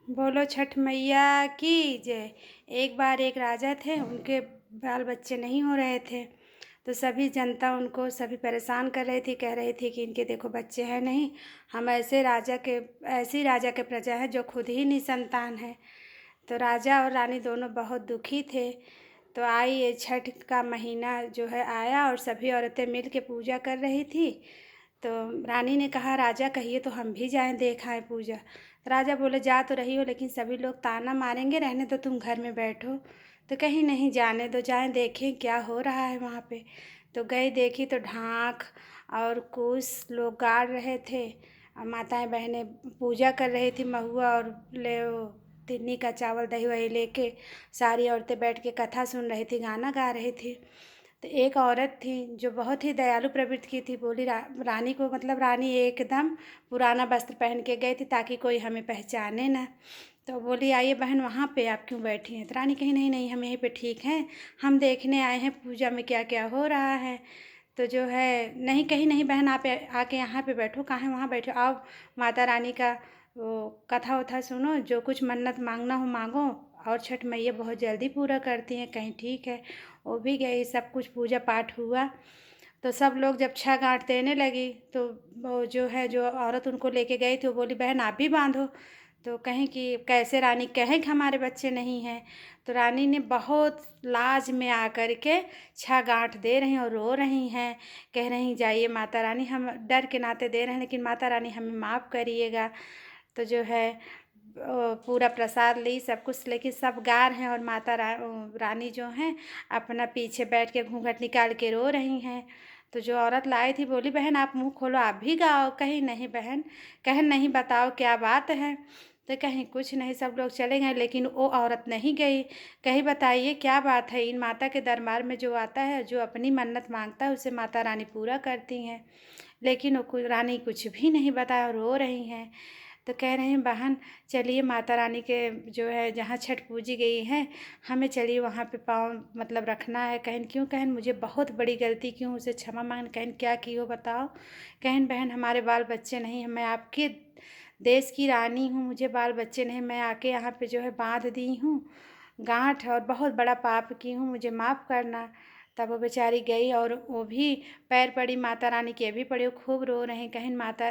बोलो छठ मैया की जय। एक बार एक राजा थे, उनके बाल बच्चे नहीं हो रहे थे। तो सभी जनता उनको सभी परेशान कर रही थी, कह रही थी कि इनके देखो बच्चे हैं नहीं। हम ऐसी राजा के प्रजा है जो खुद ही निसंतान है। तो राजा और रानी दोनों बहुत दुखी थे। तो आई ये छठ का महीना जो है आया और सभी औरतें मिल के पूजा कर रही थी। तो रानी ने कहा राजा कहिए तो हम भी जाएं देख आएं पूजा। तो राजा बोले जा तो रही हो लेकिन सभी लोग ताना मारेंगे, रहने दो तुम घर में बैठो। तो कहीं नहीं, जाने दो, जाएं देखें क्या हो रहा है वहाँ पे। तो गई देखी तो ढाक और कुछ लोग गाड़ रहे थे और माताएं बहनें पूजा कर रही थी महुआ और ले तिन्नी का चावल दही वही लेके। सारी औरतें बैठ के कथा सुन रही थी, गाना गा रही थी। तो एक औरत थी जो बहुत ही दयालु प्रवृत्ति की थी, बोली रानी को, मतलब रानी एकदम पुराना वस्त्र पहन के गई थी ताकि कोई हमें पहचाने ना। तो बोली आइए बहन वहाँ पे आप क्यों बैठी हैं। तो रानी कही नहीं नहीं, हम यहीं पे ठीक हैं, हम देखने आए हैं पूजा में क्या क्या हो रहा है। तो जो है नहीं, कहीं नहीं बहन, आप आके यहाँ पे बैठो, कहाँ है वहाँ बैठो, आओ माता रानी का वो कथा वथा सुनो, जो कुछ मन्नत मांगना हो मांगो, और छठ मैया बहुत जल्दी पूरा करती हैं। कहीं ठीक है, वो भी गई, सब कुछ पूजा पाठ हुआ। तो सब लोग जब छः गांठ देने लगी तो वो जो है जो औरत उनको लेके गई थी वो बोली बहन आप भी बांधो। तो कहें कि कैसे रानी, कहें कि हमारे बच्चे नहीं हैं। तो रानी ने बहुत लाज में आकर के छः गांठ दे रही हैं और रो रही हैं, कह रही जाइए माता रानी, हम डर के नाते दे रहे हैं लेकिन माता रानी हमें माफ़ करिएगा। तो जो है पूरा प्रसाद ली, सब कुछ लेके सब गा रहे हैं और रानी जो हैं अपना पीछे बैठ के घूंघट निकाल के रो रही हैं। तो जो औरत लाई थी बोली बहन आप मुंह खोलो, आप भी गाओ। कहीं नहीं बहन, कहें नहीं, बताओ क्या बात है। तो कहीं कुछ नहीं, सब लोग चले गए लेकिन वो औरत नहीं गई। कहीं बताइए क्या बात है, इन माता के दरबार में जो आता है, जो अपनी मन्नत मांगता है उसे माता रानी पूरा करती हैं। लेकिन वो रानी कुछ भी नहीं बताया, रो रही हैं। तो कह रहे हैं बहन चलिए माता रानी के जो है जहाँ छठ पूजी गई है, हमें चलिए वहाँ पे पाँव मतलब रखना है। कहन क्यों, कहन मुझे बहुत बड़ी गलती क्यों, उसे क्षमा मांगन। कहन क्या की हो बताओ। कहन बहन हमारे बाल बच्चे नहीं हैं, मैं आपके देश की रानी हूँ, मुझे बाल बच्चे नहीं, मैं आके यहाँ पे जो है बांध दी हूँ गांठ और बहुत बड़ा पाप की हूँ, मुझे माफ़ करना। तब वो बेचारी गई और वो भी पैर पड़ी माता रानी के, भी पड़ी, वो खूब रो रहे हैं। कहीं माता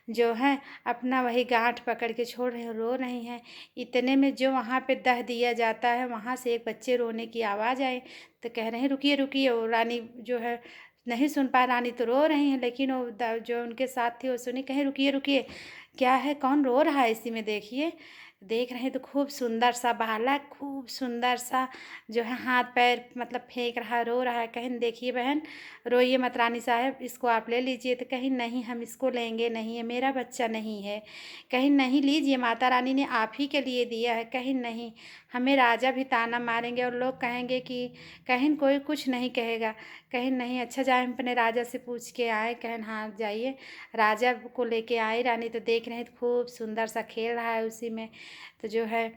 जो है अपना वही गांठ पकड़ के छोड़ रहे हैं, रो रही हैं। इतने में जो वहाँ पे दह दिया जाता है वहाँ से एक बच्चे रोने की आवाज़ आई। तो कह रहे हैं रुकिए रुकिए, वो रानी जो है नहीं सुन पाए, रानी तो रो रही हैं लेकिन वो जो उनके साथ थे वो सुनी, कहे रुकिए रुकिए, क्या है, कौन रो रहा है इसी में देखिए। देख रहे हैं तो खूब सुंदर सा बालक, खूब सुंदर सा जो है हाथ पैर मतलब फेंक रहा है, रो रहा है। कहीं देखिए बहन रोइए मत रानी साहब, इसको आप ले लीजिए। तो कहीं नहीं, हम इसको लेंगे नहीं, ये मेरा बच्चा नहीं है। कहीं नहीं, लीजिए, माता रानी ने आप ही के लिए दिया है। कहीं नहीं, हमें राजा भी ताना मारेंगे और लोग कहेंगे कि कहीं कोई कुछ नहीं कहेगा। कहीं नहीं, अच्छा जाए हम अपने राजा से पूछ के आए। कहें हाँ जाइए। राजा को लेके आई रानी, तो देख रहे हैं खूब सुंदर सा खेल रहा है उसी में। तो जो है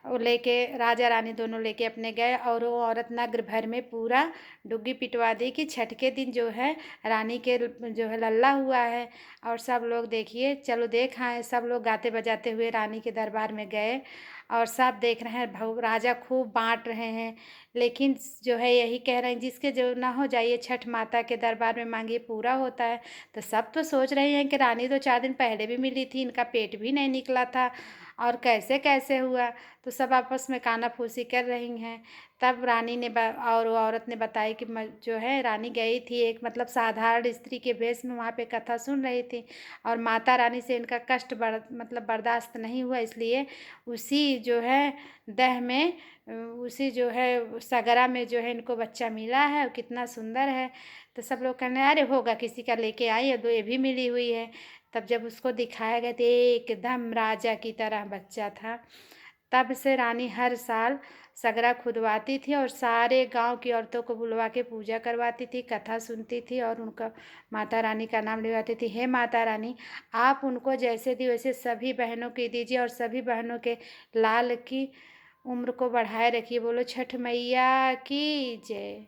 वो लेके राजा रानी दोनों लेके अपने गए और वो औरत नगर भर में पूरा डुग्गी पिटवा दी कि छठ के दिन जो है रानी के जो है लल्ला हुआ है। और सब लोग देखिए, चलो देख आए, सब लोग गाते बजाते हुए रानी के दरबार में गए और सब देख रहे हैं, भाव राजा खूब बांट रहे हैं। लेकिन जो है यही कह रहे हैं जिसके जो ना हो जाइए छठ माता के दरबार में मांगिए पूरा होता है। तो सब तो सोच रहे हैं कि रानी तो 4 दिन पहले भी मिली थी, इनका पेट भी नहीं निकला था और कैसे कैसे हुआ। तो सब आपस में कानाफूसी कर रही हैं। तब रानी ने और वो औरत ने बताई कि जो है रानी गई थी एक मतलब साधारण स्त्री के भेष में, वहाँ पे कथा सुन रही थी और माता रानी से इनका कष्ट मतलब बर्दाश्त नहीं हुआ, इसलिए उसी जो है दह में उसी जो है सगरा में जो है इनको बच्चा मिला है और कितना सुंदर है। तो सब लोग कहने अरे होगा किसी का लेके आई है, दो ये भी मिली हुई है। तब जब उसको दिखाया गया तो एकदम राजा की तरह बच्चा था। तब से रानी हर साल सगरा खुदवाती थी और सारे गांव की औरतों को बुलवा के पूजा करवाती थी, कथा सुनती थी और उनका माता रानी का नाम लेवाती थी। हे माता रानी, आप उनको जैसे दी वैसे सभी बहनों की दीजिए और सभी बहनों के लाल की उम्र को बढ़ाए रखिए। बोलो छठ मैया की जय।